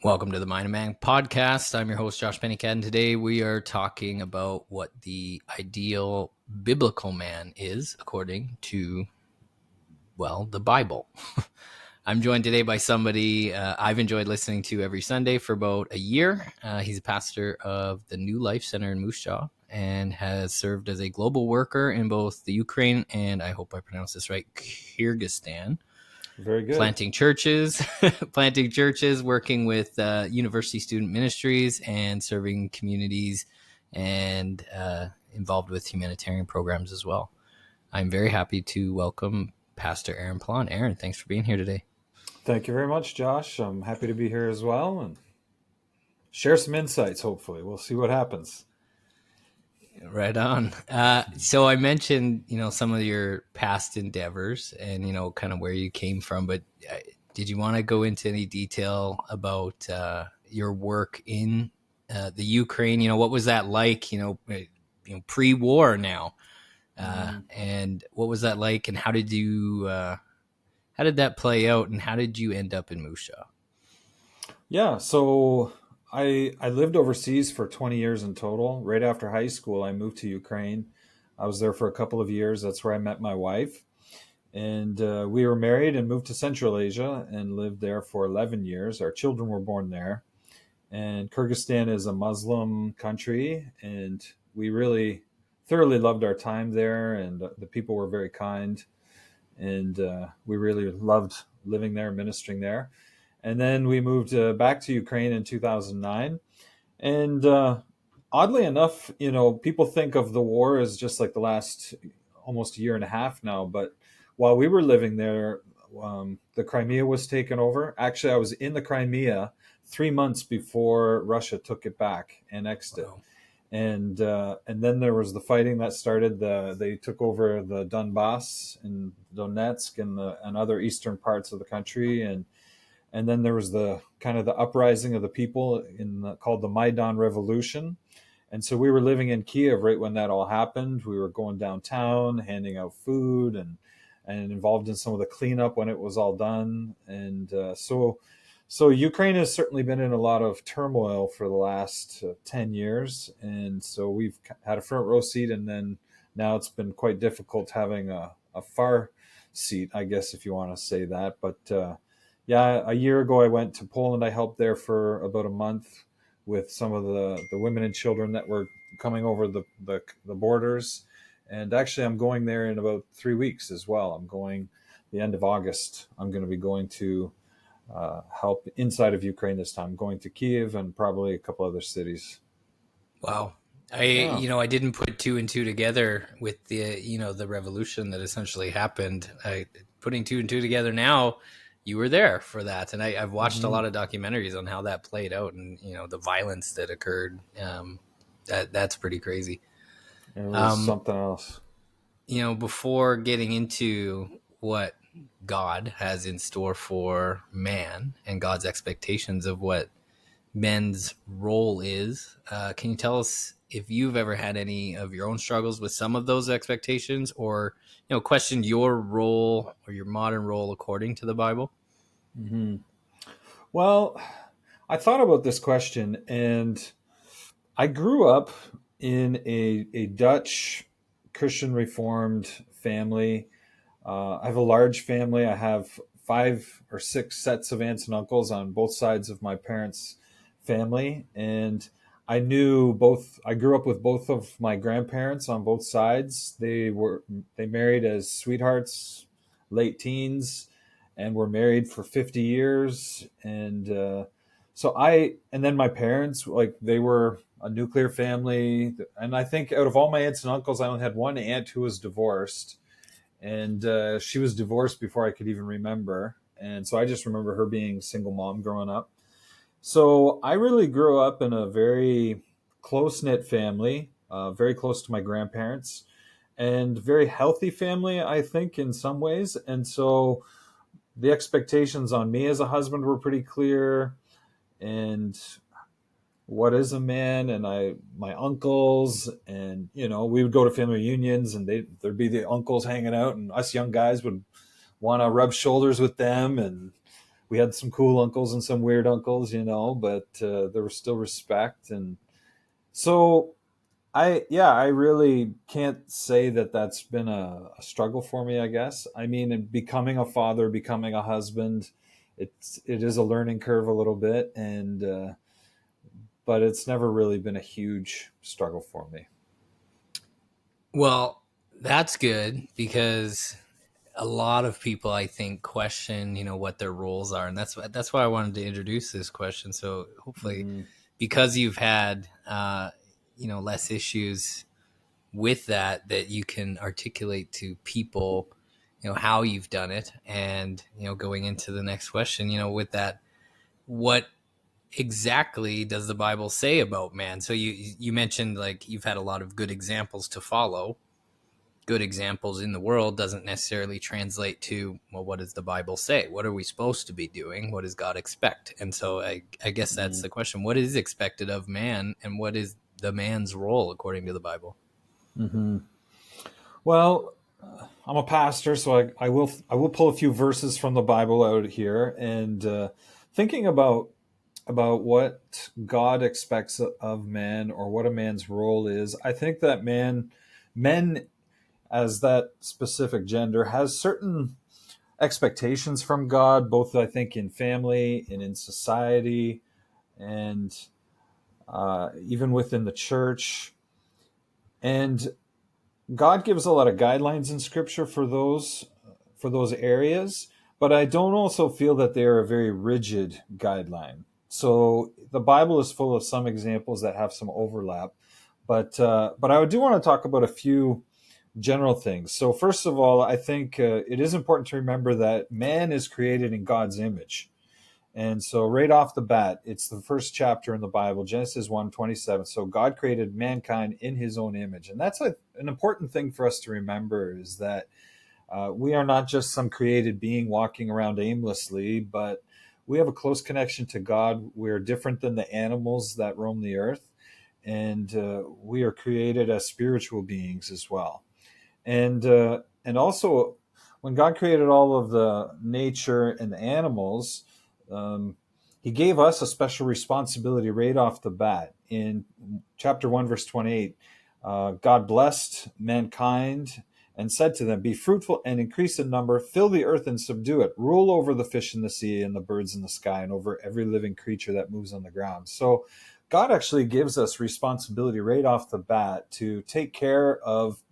Welcome to the Mind of Man podcast. I'm your host, Josh Pennycat, and today we are talking about what the ideal biblical man is according to, the Bible. I'm joined today by somebody I've enjoyed listening to every Sunday for about a year. He's a pastor of the New Life Center in Moose Jaw and has served as a global worker in both the Ukraine and, I hope I pronounce this right, Kyrgyzstan. Very good. Planting churches, working with university student ministries, and serving communities, and involved with humanitarian programs as well. I'm very happy to welcome Pastor Aaron Plon. Aaron, thanks for being here today. Thank you very much, Josh. I'm happy to be here as well and share some insights, hopefully. We'll see what happens. Right on. So I mentioned, some of your past endeavors and, kind of where you came from, but did you want to go into any detail about your work in the Ukraine? What was that like, pre-war now? And what was that like, and how did that play out, and how did you end up in Moose Jaw? Yeah, so I lived overseas for 20 years in total. Right after high school, I moved to Ukraine. I was there for a couple of years. That's where I met my wife. And we were married and moved to Central Asia and lived there for 11 years. Our children were born there. And Kyrgyzstan is a Muslim country, and we really thoroughly loved our time there, and the people were very kind, and we really loved living there, ministering there. And then we moved back to Ukraine in 2009. And oddly enough, people think of the war as just like the last almost a year and a half now. But while we were living there, the Crimea was taken over. Actually, I was in the Crimea 3 months before Russia took it back, annexed it. Wow. And then there was the fighting that started. They took over the Donbass and Donetsk and other eastern parts of the country, and then there was the kind of the uprising of the people called the Maidan Revolution. And so we were living in Kiev right when that all happened. We were going downtown, handing out food, and involved in some of the cleanup when it was all done. And so Ukraine has certainly been in a lot of turmoil for the last 10 years. And so we've had a front row seat, and then now it's been quite difficult having a far seat, I guess, if you want to say that. But yeah, a year ago I went to Poland. I helped there for about a month with some of the women and children that were coming over the borders. And actually, I'm going there in about 3 weeks as well. I'm going the end of August. I'm going to be going to help inside of Ukraine this time. I'm going to Kiev and probably a couple other cities. Wow. I didn't put two and two together with the revolution that essentially happened. Putting two and two together now, you were there for that. And I've watched a lot of documentaries on how that played out, and, the violence that occurred. That's pretty crazy. It was something else. Before getting into what God has in store for man and God's expectations of what men's role is, can you tell us if you've ever had any of your own struggles with some of those expectations, or questioned your role or your modern role according to the Bible? Mm-hmm. Well, I thought about this question, and I grew up in a Dutch Christian Reformed family. I have a large family. I have 5 or 6 sets of aunts and uncles on both sides of my parents' family. And I grew up with both of my grandparents on both sides. They married as sweethearts, late teens, and were married for 50 years. And then my parents, they were a nuclear family. And I think out of all my aunts and uncles, I only had one aunt who was divorced. And she was divorced before I could even remember. And so I just remember her being a single mom growing up. So I really grew up in a very close-knit family, very close to my grandparents, and very healthy family, I think, in some ways. And so the expectations on me as a husband were pretty clear. And what is a man, and my uncles, and we would go to family reunions, and there'd be the uncles hanging out, and us young guys would want to rub shoulders with them, and we had some cool uncles and some weird uncles, but there was still respect. And so I really can't say that that's been a struggle for me, I guess. I mean, in becoming a father, becoming a husband, it is a learning curve a little bit, and but it's never really been a huge struggle for me. Well, that's good because a lot of people, I think, question, what their roles are, and that's why I wanted to introduce this question. So hopefully, Mm-hmm. because you've had, less issues with that you can articulate to people, how you've done it, and going into the next question, with that, what exactly does the Bible say about man? So you mentioned like you've had a lot of good examples to follow. Good examples in the world doesn't necessarily translate to, well, what does the Bible say? What are we supposed to be doing? What does God expect? And so I guess that's the question. What is expected of man, and what is the man's role according to the Bible? Mm-hmm. Well, I'm a pastor, so I will pull a few verses from the Bible out here, and thinking about what God expects of man, or what a man's role is. I think that men as that specific gender has certain expectations from God, both I think in family and in society, and even within the church. And God gives a lot of guidelines in Scripture for those areas, but I don't also feel that they are a very rigid guideline. So the Bible is full of some examples that have some overlap, but I do want to talk about a few general things. So first of all, I think it is important to remember that man is created in God's image. And so right off the bat, it's the first chapter in the Bible, Genesis 1:27. So God created mankind in his own image. And that's an important thing for us to remember, is that we are not just some created being walking around aimlessly, but we have a close connection to God. We're different than the animals that roam the earth. And we are created as spiritual beings as well. And also, when God created all of the nature and the animals, um, He gave us a special responsibility right off the bat. In chapter 1, verse 28, God blessed mankind and said to them, "Be fruitful and increase in number, fill the earth and subdue it, rule over the fish in the sea and the birds in the sky, and over every living creature that moves on the ground." So God actually gives us responsibility right off the bat to take care of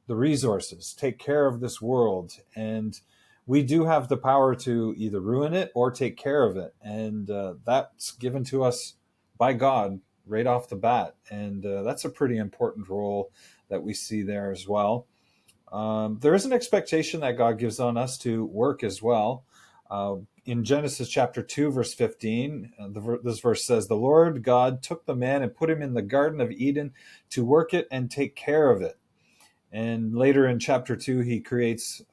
the resources, take care of this world. And we do have the power to either ruin it or take care of it. And that's given to us by God right off the bat. And that's a pretty important role that we see there as well. There is an expectation that God gives on us to work as well. In Genesis chapter 2, verse 15, this verse says, "The Lord God took the man and put him in the Garden of Eden to work it and take care of it." And later in chapter 2, he creates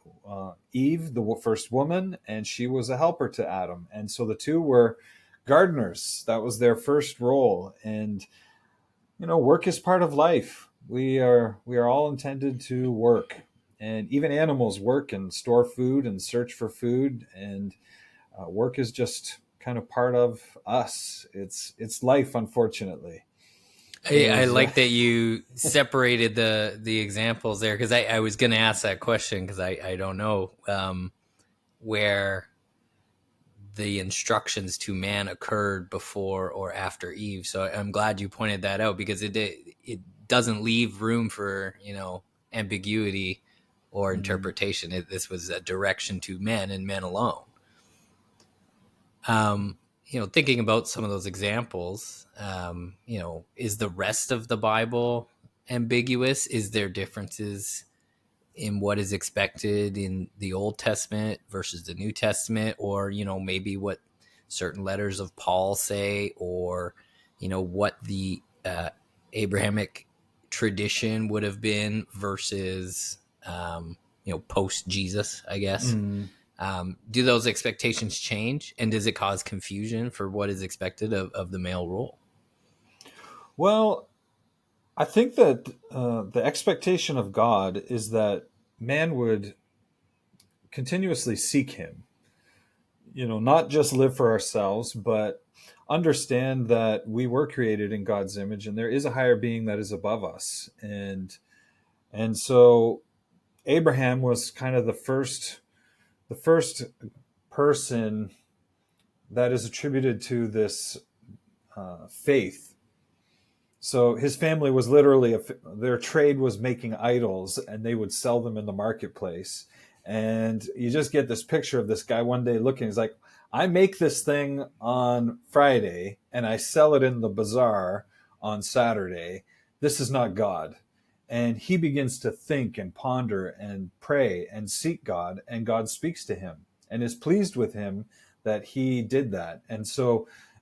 Eve, the first woman, and she was a helper to Adam. And so the two were gardeners. That was their first role. And, work is part of life. We are all intended to work. And even animals work and store food and search for food. And work is just kind of part of us. It's life, unfortunately. I There's like that you separated the examples there, because I was going to ask that question, because I don't know where the instructions to man occurred before or after Eve. So I'm glad you pointed that out, because it doesn't leave room for ambiguity or mm, interpretation. This was a direction to men and men alone. Thinking about some of those examples, is the rest of the Bible ambiguous? Is there differences in what is expected in the Old Testament versus the New Testament, or, maybe what certain letters of Paul say, or, what the Abrahamic tradition would have been versus, post Jesus, I guess. mm. Do those expectations change, and does it cause confusion for what is expected of the male role? Well, I think that the expectation of God is that man would continuously seek Him. not just live for ourselves, but understand that we were created in God's image and there is a higher being that is above us. And so Abraham was kind of the first person that is attributed to this faith. So his family was literally their trade was making idols, and they would sell them in the marketplace. And you just get this picture of this guy one day looking. He's like, "I make this thing on Friday, and I sell it in the bazaar on Saturday. This is not God." And he begins to think and ponder and pray and seek God, and God speaks to him and is pleased with him that he did that.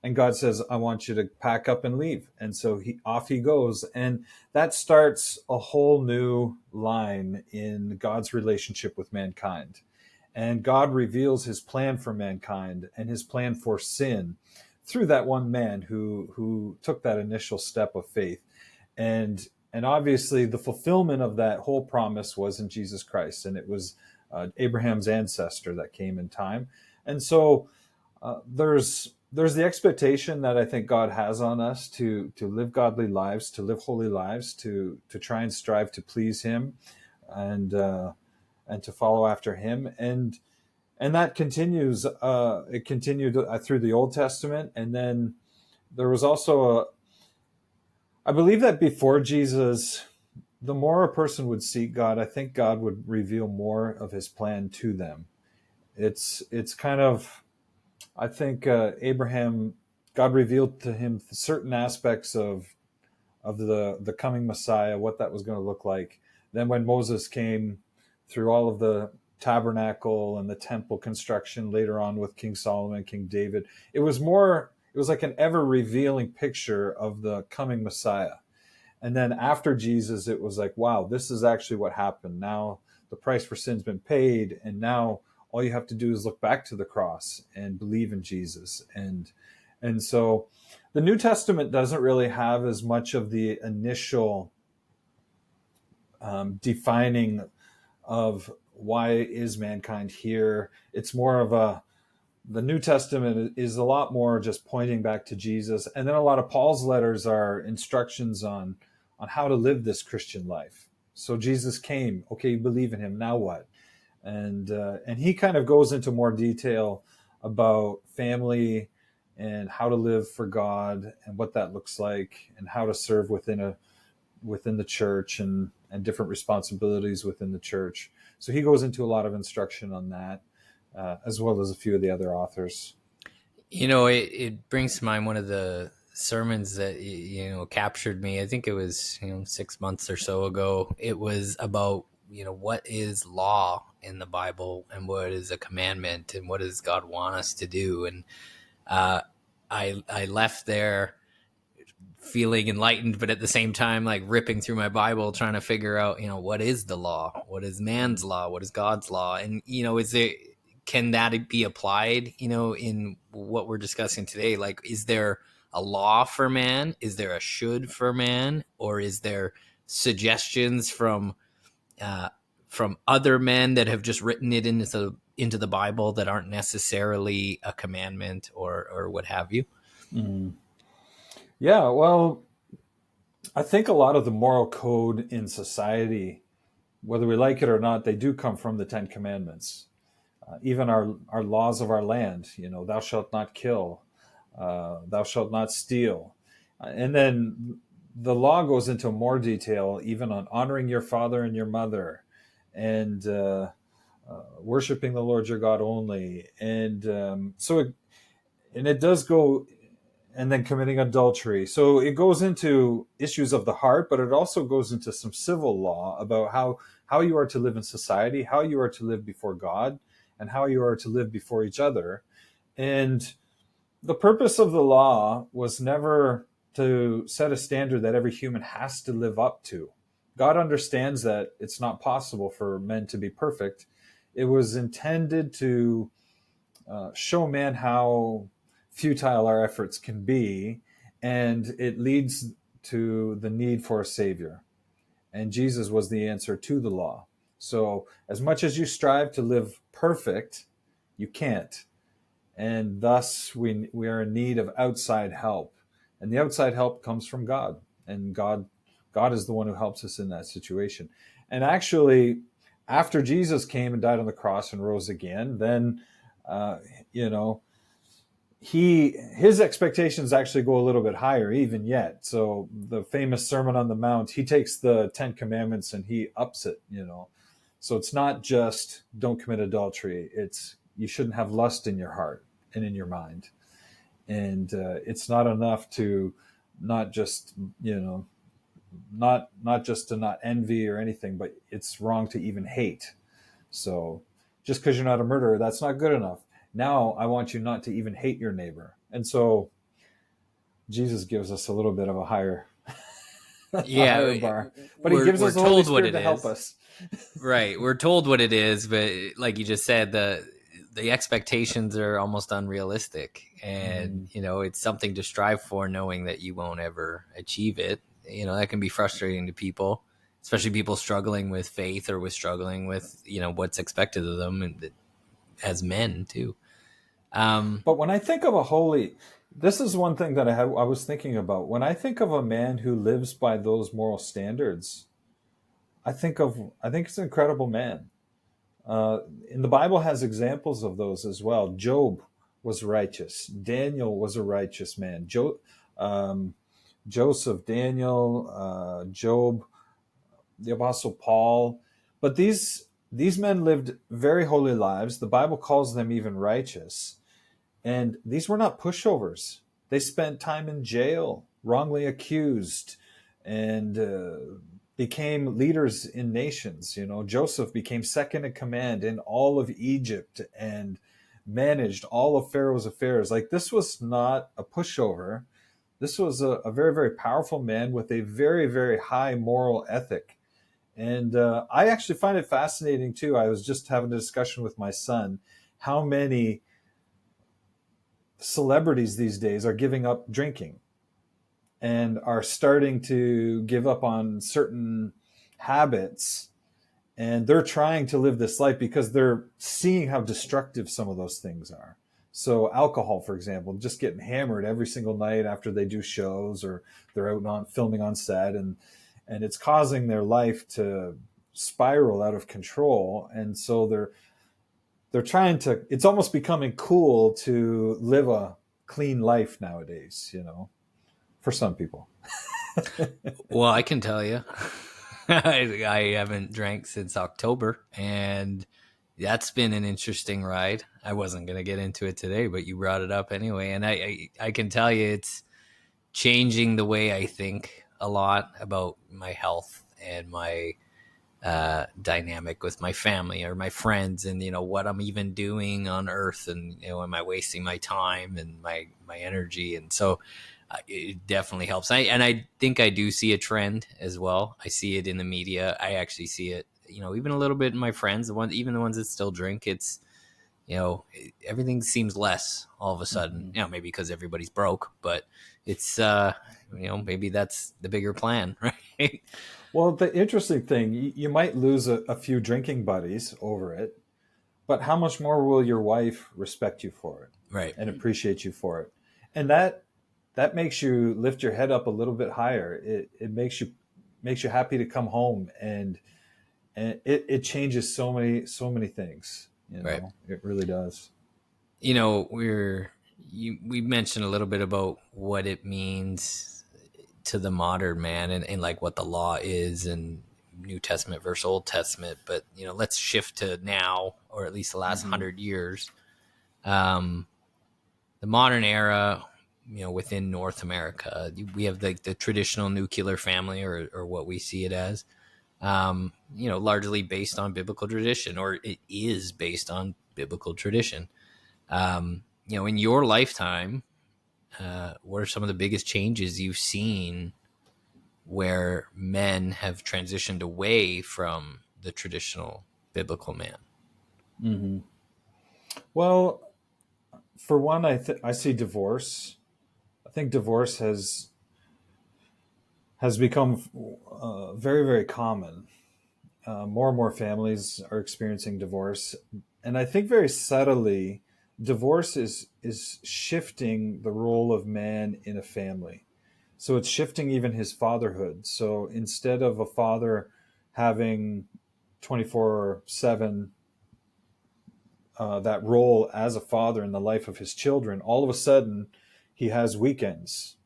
And God says, "I want you to pack up and leave." And so he goes. And that starts a whole new line in God's relationship with mankind. And God reveals his plan for mankind and his plan for sin through that one man who took that initial step of faith. And obviously the fulfillment of that whole promise was in Jesus Christ. And it was Abraham's ancestor that came in time. And so there's the expectation that I think God has on us to live godly lives, to live holy lives, to try and strive to please Him, and to follow after Him, and that continues. It continued through the Old Testament, and then there was also I believe that before Jesus, the more a person would seek God, I think God would reveal more of His plan to them. It's kind of, I think Abraham, God revealed to him certain aspects of the coming Messiah, what that was going to look like. Then when Moses came through all of the tabernacle and the temple construction later on with King Solomon, King David, it was like an ever revealing picture of the coming Messiah. And then after Jesus, it was like, wow, this is actually what happened. Now the price for sin's been paid, and now all you have to do is look back to the cross and believe in Jesus. And so the New Testament doesn't really have as much of the initial defining of why is mankind here. It's more of the New Testament is a lot more just pointing back to Jesus. And then a lot of Paul's letters are instructions on how to live this Christian life. So Jesus came, okay, you believe in him, now what? And he kind of goes into more detail about family and how to live for God and what that looks like, and how to serve within the church, and different responsibilities within the church. So he goes into a lot of instruction on that, as well as a few of the other authors. It brings to mind one of the sermons that captured me. I think it was 6 months or so ago. It was about what is law in the Bible, and what is a commandment, and what does God want us to do. And I left there feeling enlightened, but at the same time, like ripping through my Bible, trying to figure out, what is the law? What is man's law? What is God's law? And, can that be applied, in what we're discussing today? Like, is there a law for man? Is there a should for man? Or is there suggestions from other men that have just written it into the Bible that aren't necessarily a commandment or what have you? Mm. Yeah, well, I think a lot of the moral code in society, whether we like it or not, they do come from the Ten Commandments. Even our laws of our land, thou shalt not kill, thou shalt not steal. And then the law goes into more detail, even on honoring your father and your mother, and worshiping the Lord your God only. And it does go, and then committing adultery. So it goes into issues of the heart, but it also goes into some civil law about how you are to live in society, how you are to live before God, and how you are to live before each other. And the purpose of the law was never to set a standard that every human has to live up to. God understands that it's not possible for men to be perfect. It was intended to show man how futile our efforts can be, and it leads to the need for a savior. And Jesus was the answer to the law. So as much as you strive to live perfect, you can't. and thus we are in need of outside help, and the outside help comes from God, and God is the one who helps us in that situation. And actually, after Jesus came and died on the cross and rose again, then uh, you know his expectations actually go a little bit higher even yet. So the famous Sermon on the Mount, he takes the 10 commandments and he ups it. So it's not just don't commit adultery, it's you shouldn't have lust in your heart and in your mind. And it's not enough to not just not just to not envy or anything, but it's wrong to even hate. So just because you're not a murderer, that's not good enough. Now I want you not to even hate your neighbor. And so Jesus gives us a little bit of a higher a higher Yeah, bar. But he gives we're us the Holy told what Spirit it to help is. us. Right. We're told what it is, but like you just said, the expectations are almost unrealistic. And, Mm-hmm. it's something to strive for, knowing that you won't ever achieve it. That can be frustrating to people, especially people struggling with faith or with struggling with, what's expected of them, and as men too. But when I think of this is one thing that I was thinking about. When I think of a man who lives by those moral standards, I think it's an incredible man. And the Bible has examples of those as well. Job was righteous. Daniel was a righteous man. Um, Joseph, Daniel, Job, the Apostle Paul. But these men lived very holy lives. The Bible calls them even righteous. And these were not pushovers. They spent time in jail, wrongly accused, and became leaders in nations. Joseph became second in command in all of Egypt and managed all of Pharaoh's affairs. Like, this was not a pushover. This was a very, very powerful man with a very, very high moral ethic. And I actually find it fascinating too. I was just having a discussion with my son how many celebrities these days are giving up drinking and are starting to give up on certain habits, and they're trying to live this life because they're seeing how destructive some of those things are. So alcohol, for example, just getting hammered every single night after they do shows or they're out on filming on set, and it's causing their life to spiral out of control. And so they're trying to, it's almost becoming cool to live a clean life nowadays, for some people. Well, I can tell you, I haven't drank since October, and that's been an interesting ride. I wasn't going to get into it today, but you brought it up anyway. And I can tell you it's changing the way I think a lot about my health and my dynamic with my family or my friends, and what I'm even doing on earth, and am I wasting my time and my energy. And so it definitely helps. I think I do see a trend as well. I see it in the media. I actually see it, even a little bit in my friends, even the ones that still drink. It's, everything seems less all of a sudden, Mm-hmm. maybe because everybody's broke, but it's, maybe that's the bigger plan, right? Well, the interesting thing, you might lose a few drinking buddies over it, but how much more will your wife respect you for it Right. and appreciate you for it? And that makes you lift your head up a little bit higher. It makes you happy to come home, and it changes so many things. Right. It really does. We mentioned a little bit about what it means to the modern man, and like what the law is, and New Testament versus Old Testament. But let's shift to now, or at least the last Mm-hmm. 100 years. Um, the modern era, within North America, we have the traditional nuclear family, or what we see it as. Largely based on biblical tradition, or it is based on biblical tradition. In your lifetime, what are some of the biggest changes you've seen where men have transitioned away from the traditional biblical man? Mm-hmm. Well, for one, I see divorce. I think divorce has become very, very common. More and more families are experiencing divorce, and I think very subtly divorce is shifting the role of man in a family. So it's shifting even his fatherhood. So instead of a father having 24/7 that role as a father in the life of his children, all of a sudden he has weekends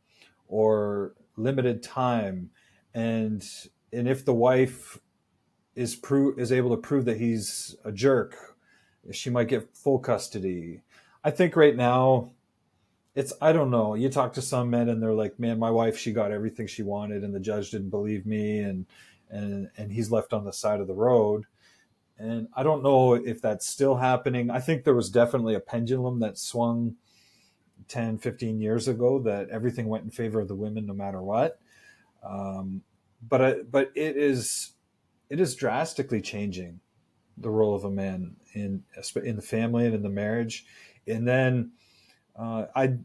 or limited time, and if the wife is able to prove that he's a jerk, she might get full custody. I think right now it's, I don't know. You talk to some men and they're like, "Man, my wife, she got everything she wanted, and the judge didn't believe me, and he's left on the side of the road." And I don't know if that's still happening. I think there was definitely a pendulum that swung 10, 15 years ago that everything went in favor of the women no matter what. Um, but it is drastically changing the role of a man in the family and in the marriage. And then uh, I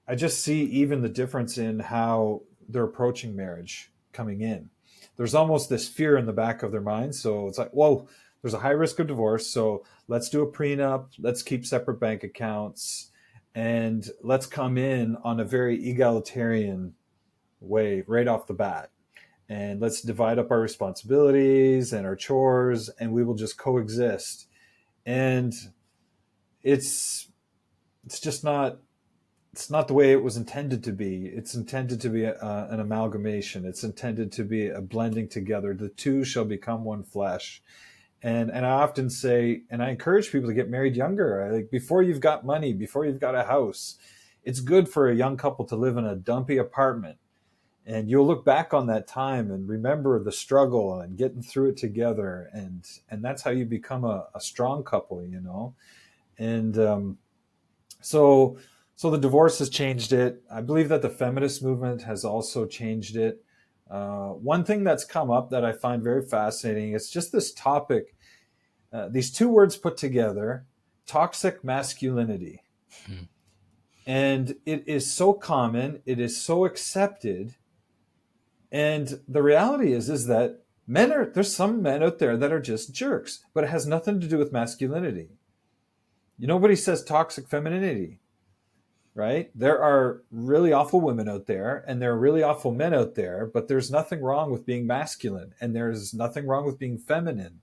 I just see even the difference in how they're approaching marriage coming in. There's almost this fear in the back of their mind. So it's like, whoa, there's a high risk of divorce. So let's do a prenup. Let's keep separate bank accounts. And let's come in on a very egalitarian way right off the bat. And let's divide up our responsibilities and our chores, and we will just coexist. And it's it's just not it's not the way it was intended to be. It's intended to be an amalgamation. It's intended to be a blending together. The two shall become one flesh. And I often say, and I encourage people to get married younger. Like before you've got money, before you've got a house, it's good for a young couple to live in a dumpy apartment. And you'll look back on that time and remember the struggle and getting through it together. And that's how you become a strong couple, you know? And so so the divorce has changed it. I believe that the feminist movement has also changed it. One thing that's come up that I find very fascinating is just this topic, these two words put together, toxic masculinity. Hmm. And it is so common, it is so accepted. And the reality is that there's some men out there that are just jerks, but it has nothing to do with masculinity. Nobody says toxic femininity, right? There are really awful women out there and there are really awful men out there, but there's nothing wrong with being masculine and there's nothing wrong with being feminine.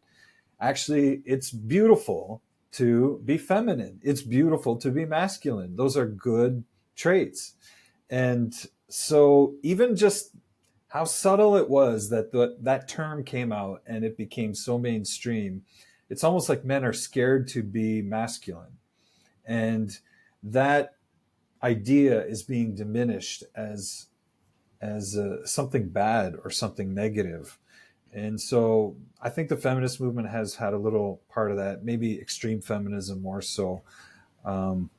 Actually, it's beautiful to be feminine. It's beautiful to be masculine. Those are good traits. And so even just how subtle it was that that term came out and it became so mainstream, it's almost like men are scared to be masculine. And that idea is being diminished as something bad or something negative. And so I think the feminist movement has had a little part of that, maybe extreme feminism more so. Um,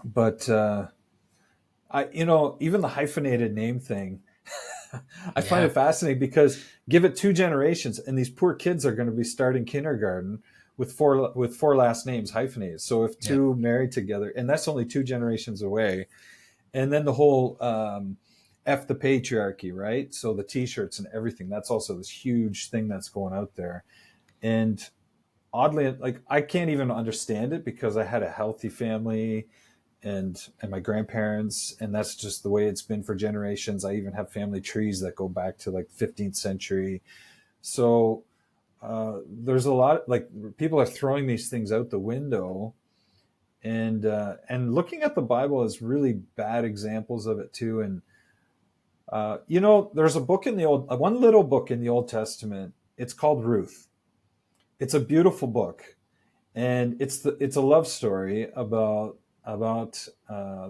but even the hyphenated name thing, I find Yeah. it fascinating because give it two generations, and these poor kids are going to be starting kindergarten with four last names hyphenated. So if Yep. two married together, and that's only two generations away, and then the whole F the patriarchy, right? So the T-shirts and everything. That's also this huge thing that's going out there, and oddly, like I can't even understand it because I had a healthy family and my grandparents, and that's just the way it's been for generations. I even have family trees that go back to like 15th century. So there's a lot, like people are throwing these things out the window, and looking at the Bible is really bad examples of it too. And there's a book in the one little book in the Old Testament. It's called Ruth. It's a beautiful book, and it's a love story about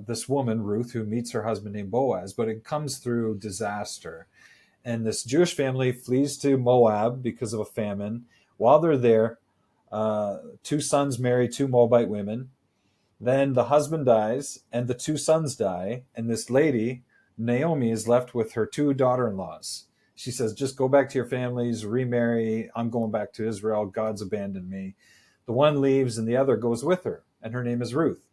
this woman Ruth who meets her husband named Boaz, but it comes through disaster. And this Jewish family flees to Moab because of a famine. While they're there, two sons marry two Moabite women. Then the husband dies, and the two sons die, and this lady Naomi is left with her two daughter-in-laws. She says, "Just go back to your families, remarry. I'm going back to Israel. God's abandoned me." The one leaves and the other goes with her, and her name is Ruth.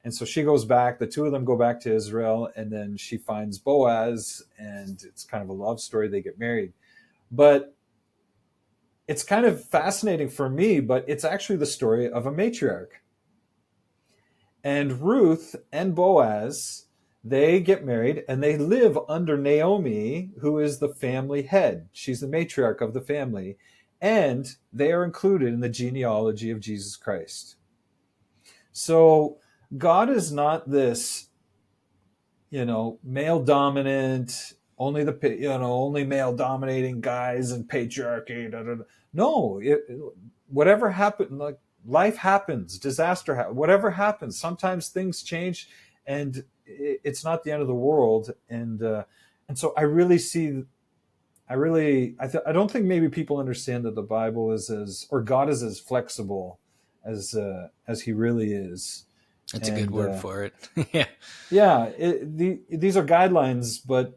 And so she goes back, the two of them go back to Israel, and then she finds Boaz, and it's kind of a love story. They get married. But it's kind of fascinating for me, but it's actually the story of a matriarch. And Ruth and Boaz, they get married and they live under Naomi, who is the family head. She's the matriarch of the family. And they are included in the genealogy of Jesus Christ. So God is not this, male dominant, only only male dominating guys and patriarchy. Da, da, da. No, whatever happened, like life happens, disaster, whatever happens. Sometimes things change, and it's not the end of the world. And so I really see. I don't think maybe people understand that the Bible is or God is as flexible as He really is. That's a good And word for it. Yeah. yeah, these are guidelines, but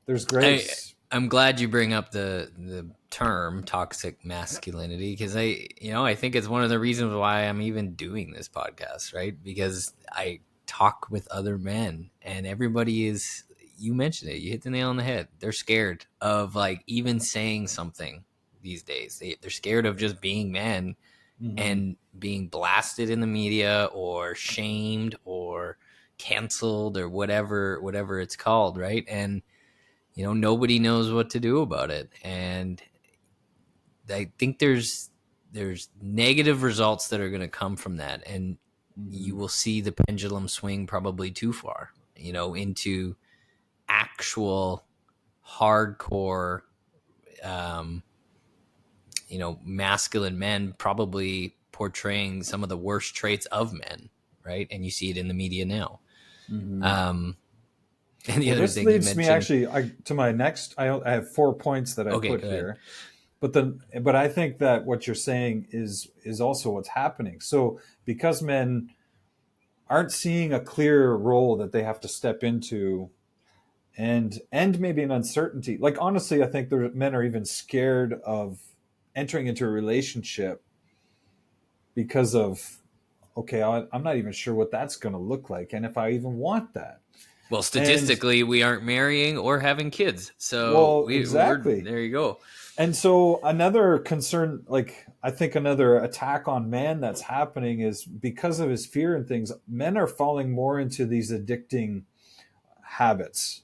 there's grace. I'm glad you bring up the term toxic masculinity, because I think it's one of the reasons why I'm even doing this podcast, right? Because I talk with other men, and everybody is, you mentioned it, you hit the nail on the head. They're scared of like even saying something these days. They're scared of just being men Mm-hmm. and being blasted in the media or shamed or canceled or whatever it's called, right? And nobody knows what to do about it. And I think there's negative results that are going to come from that, and you Mm-hmm. will see the pendulum swing probably too far, into actual hardcore um masculine men probably portraying some of the worst traits of men, right? And you see it in the media now. Mm-hmm. um and the Well, other this thing you leads me mentioned. actually to my next. I have 4 points that I Okay, put go ahead. here, but I think that what you're saying is also what's happening. So because men aren't seeing a clear role that they have to step into, and maybe an uncertainty. Like honestly, I think men are even scared of entering into a relationship because of, okay, I'm not even sure what that's going to look like, and if I even want that. Well, And statistically, we aren't marrying or having kids, so well, we're exactly. there. You go. And so another concern, like I think another attack on man that's happening is because of his fear and things, men are falling more into these addicting habits.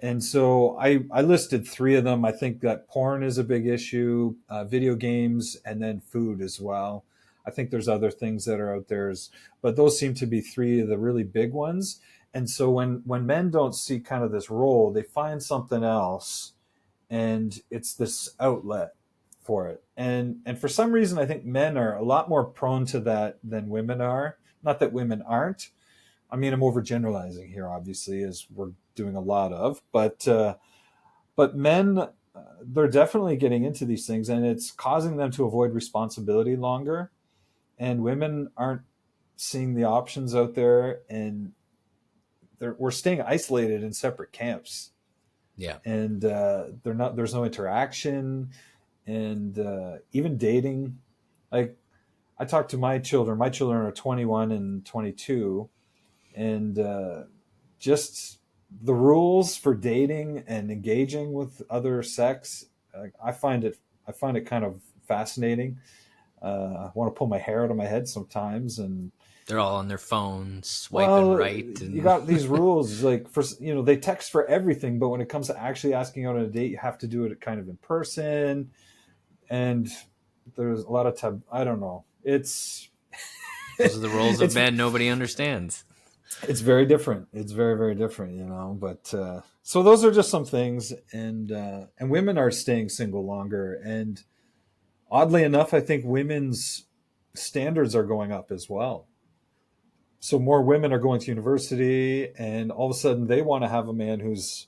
And so I listed three of them. I think that porn is a big issue, video games, and then food as well. I think there's other things that are out there, but those seem to be three of the really big ones. And so when men don't see kind of this role, they find something else, and it's this outlet for it. And for some reason, I think men are a lot more prone to that than women are. Not that women aren't. I mean, I'm overgeneralizing here, obviously, as we're doing a lot of, but men, they're definitely getting into these things, and it's causing them to avoid responsibility longer. And women aren't seeing the options out there, and we're staying isolated in separate camps, Yeah. and they're not. There's no interaction, and even dating. Like I talk to my children. My children are 21 and 22, and just the rules for dating and engaging with other sex, I find it kind of fascinating. I want to pull my hair out of my head sometimes. And They're all on their phones swiping well, right, you and got these rules, like for they text for everything, but when it comes to actually asking out on a date, you have to do it kind of in person. And there's a lot of I don't know, those are the roles of it's men nobody understands. it's very different. It's very, very different, But so those are just some things, and women are staying single longer, and oddly enough, I think women's standards are going up as well. So more women are going to university, and all of a sudden they want to have a man who's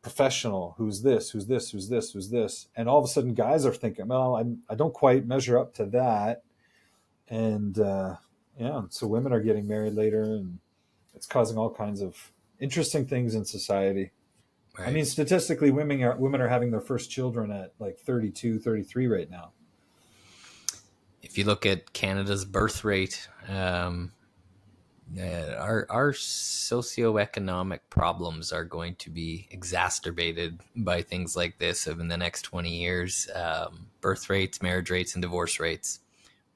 professional, who's this, who's this, who's this, who's this, and all of a sudden guys are thinking, well, I don't quite measure up to that, and yeah, so women are getting married later, and it's causing all kinds of interesting things in society. I Right. mean, statistically, women are having their first children at like 32, 33 right now. If you look at Canada's birth rate, our socioeconomic problems are going to be exacerbated by things like this in the next 20 years. Birth rates, marriage rates, and divorce rates,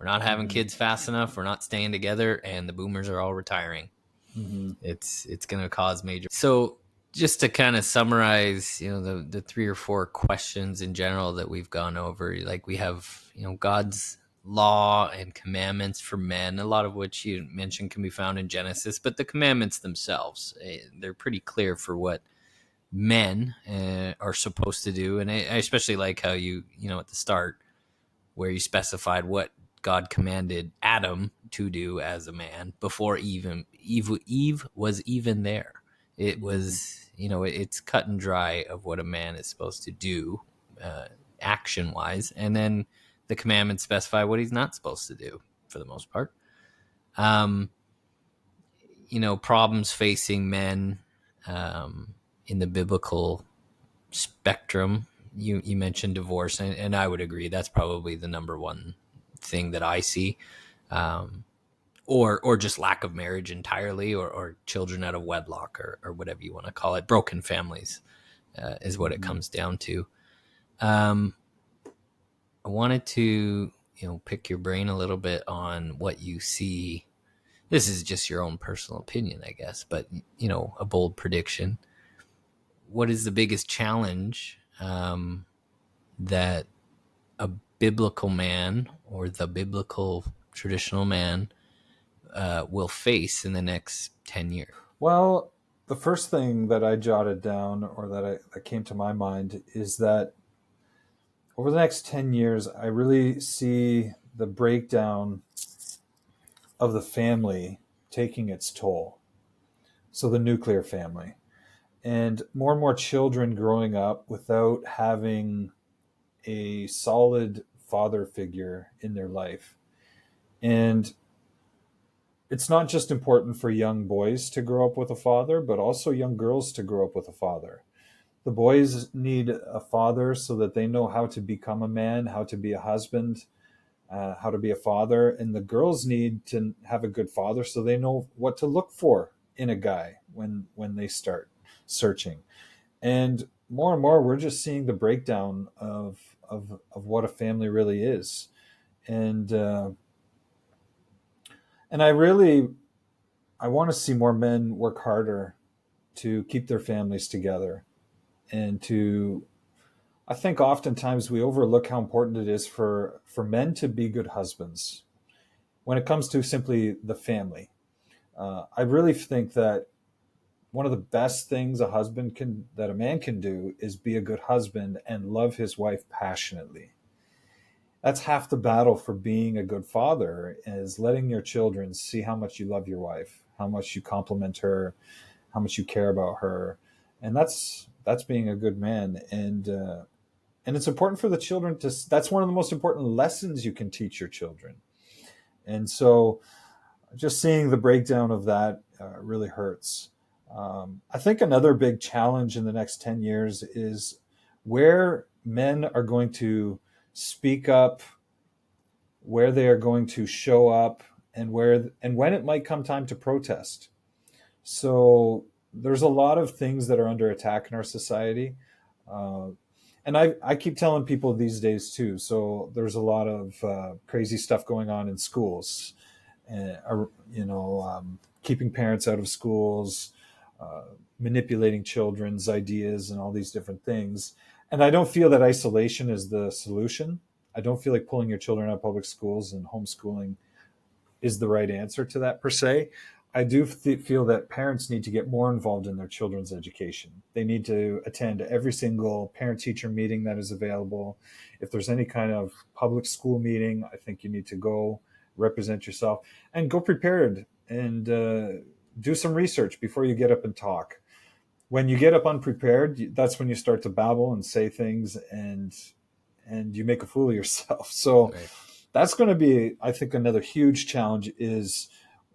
We're not having Mm-hmm. kids fast enough. We're not staying together, and the boomers are all retiring. Mm-hmm. It's going to cause major. So just to kind of summarize, the 3 or 4 questions in general that we've gone over, like we have, God's law and commandments for men, a lot of which you mentioned can be found in Genesis, but the commandments themselves, they're pretty clear for what men are supposed to do. And I especially like how at the start where you specified what God commanded Adam to do as a man before Eve was even there. It Mm-hmm. was, it's cut and dry of what a man is supposed to do, action wise, and then the commandments specify what he's not supposed to do for the most part. Um, Problems facing men in the biblical spectrum. You mentioned divorce, and I would agree that's probably the number one thing that I see, um, or just lack of marriage entirely, or children out of wedlock, or whatever you want to call it. Broken families is what it Mm-hmm. comes down to. Um, I wanted to pick your brain a little bit on what you see. This is just your own personal opinion, I guess, but a bold prediction. What is the biggest challenge that a biblical man or the biblical traditional man will face in the next 10 years? Well, the first thing that I jotted down, or that came to my mind, is that over the next 10 years, I really see the breakdown of the family taking its toll. So, the nuclear family, and more children growing up without having a solid father figure in their life. And it's not just important for young boys to grow up with a father, but also young girls to grow up with a father. The boys need a father so that they know how to become a man, how to be a husband, how to be a father. And the girls need to have a good father so they know what to look for in a guy when they start searching. And more, we're just seeing the breakdown of what a family really is. And and I want to see more men work harder to keep their families together, and to I think oftentimes we overlook how important it is for men to be good husbands when it comes to simply the family. I really think that one of the best things that a man can do is be a good husband and love his wife passionately. That's half the battle for being a good father, is letting your children see how much you love your wife, how much you compliment her, how much you care about her. And that's being a good man. And it's important for the children that's one of the most important lessons you can teach your children. And so just seeing the breakdown of that really hurts. I think another big challenge in the next 10 years is where men are going to speak up, where they are going to show up, and when it might come time to protest. So there's a lot of things that are under attack in our society. Uh, and I keep telling people these days too. So there's a lot of crazy stuff going on in schools, keeping parents out of schools, uh, manipulating children's ideas, and all these different things. And I don't feel that isolation is the solution. I don't feel like pulling your children out of public schools and homeschooling is the right answer to that per se. I do feel that parents need to get more involved in their children's education. They need to attend every single parent-teacher meeting that is available. If there's any kind of public school meeting, I think you need to go represent yourself and go prepared, and do some research before you get up and talk. When you get up unprepared, that's when you start to babble and say things, and you make a fool of yourself. So Right. that's going to be, I think, another huge challenge, is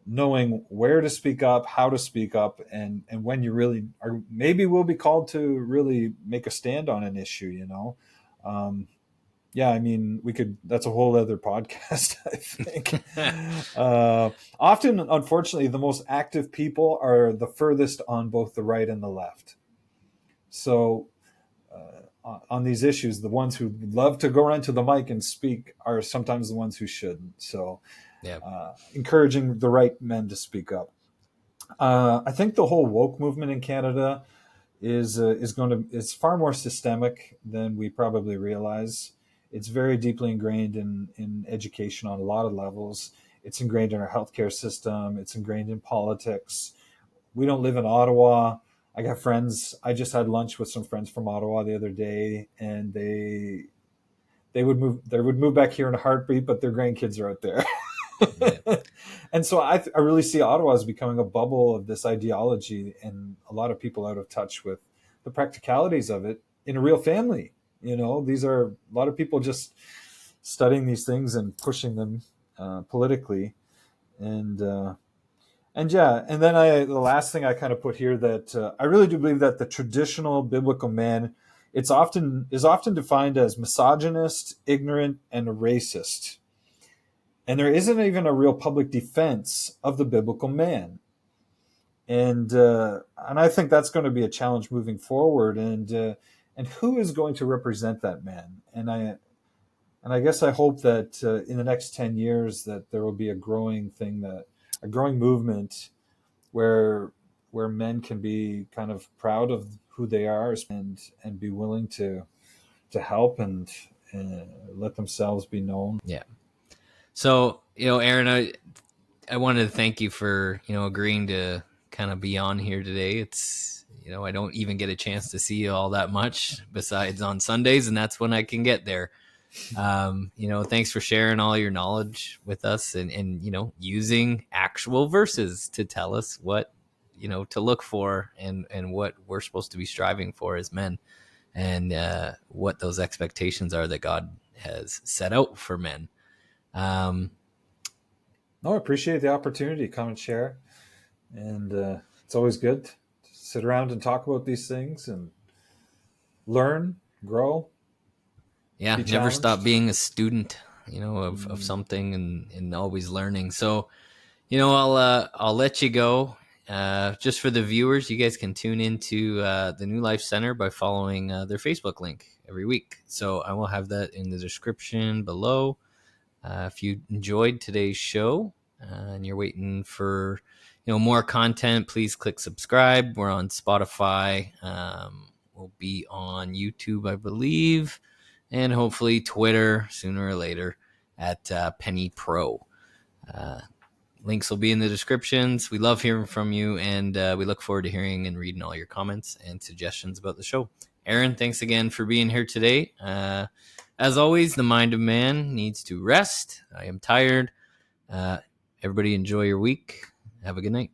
knowing where to speak up, how to speak up, and when you really are, maybe will be called to really make a stand on an issue. Um, yeah, I mean, that's a whole other podcast, I think. Uh, Often, unfortunately, the most active people are the furthest on both the right and the left. So on these issues, the ones who love to go into the mic and speak are sometimes the ones who shouldn't. So, Yeah. encouraging the right men to speak up. I think the whole woke movement in Canada is far more systemic than we probably realize. It's very deeply ingrained in education on a lot of levels. It's ingrained in our healthcare system. It's ingrained in politics. We don't live in Ottawa. I got friends. I just had lunch with some friends from Ottawa the other day, and they would move. They would move back here in a heartbeat, but their grandkids are out there. Yeah. And so I really see Ottawa as becoming a bubble of this ideology, and a lot of people out of touch with the practicalities of it in a real family. These are a lot of people just studying these things and pushing them politically, and yeah, and then the last thing I kind of put here that I really do believe that the traditional biblical man is often defined as misogynist, ignorant, and a racist. And there isn't even a real public defense of the biblical man, and I think that's going to be a challenge moving forward. And who is going to represent that man? And I guess I hope that in the next 10 years that there will be a growing movement where men can be kind of proud of who they are and be willing to help and let themselves be known. Yeah. So, Aaron, I wanted to thank you for, agreeing to kind of be on here today. It's, I don't even get a chance to see you all that much besides on Sundays, and that's when I can get there. Thanks for sharing all your knowledge with us and using actual verses to tell us what, to look for and what we're supposed to be striving for as men, and what those expectations are that God has set out for men. No, I appreciate the opportunity to come and share. And it's always good to sit around and talk about these things and learn, grow. Yeah, Be never stop challenged. being a student, of something and always learning. So, I'll let you go. Just for the viewers, you guys can tune into the New Life Center by following their Facebook link every week. So I will have that in the description below. If you enjoyed today's show and you're waiting for more content, please click subscribe. We're on Spotify. We'll be on YouTube, I believe, and hopefully Twitter sooner or later at Penny Pro. Links will be in the descriptions. We love hearing from you, and we look forward to hearing and reading all your comments and suggestions about the show. Aaron, thanks again for being here today. As always, the mind of man needs to rest. I am tired. Everybody enjoy your week. Have a good night.